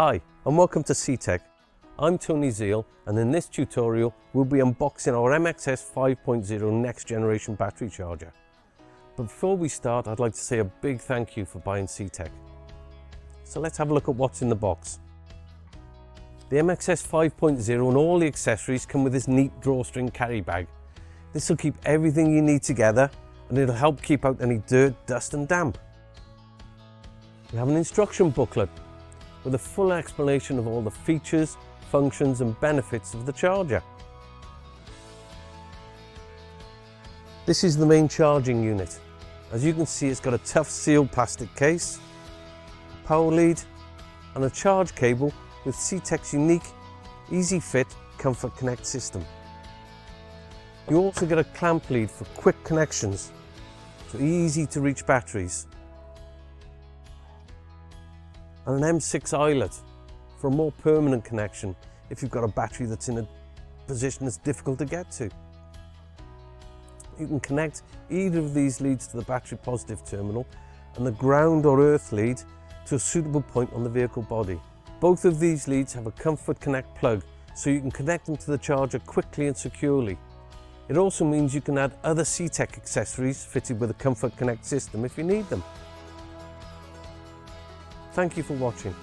Hi and welcome to CTEK. I'm Tony Zeal, and in this tutorial we'll be unboxing our MXS 5.0 next generation battery charger. But before we start, I'd like to say a big thank you for buying CTEK. So let's have a look at what's in the box. The MXS 5.0 and all the accessories come with this neat drawstring carry bag. This will keep everything you need together, and it'll help keep out any dirt, dust and damp. We have an instruction booklet with a full explanation of all the features, functions and benefits of the charger. This is the main charging unit. As you can see, it's got a tough sealed plastic case, a power lead and a charge cable with CTEK's unique Easy Fit Comfort Connect system. You also get a clamp lead for quick connections to easy to reach batteries, and an M6 eyelet for a more permanent connection if you've got a battery that's in a position that's difficult to get to. You can connect either of these leads to the battery positive terminal and the ground or earth lead to a suitable point on the vehicle body. Both of these leads have a Comfort Connect plug, so you can connect them to the charger quickly and securely. It also means you can add other CTEK accessories fitted with a Comfort Connect system if you need them. Thank you for watching.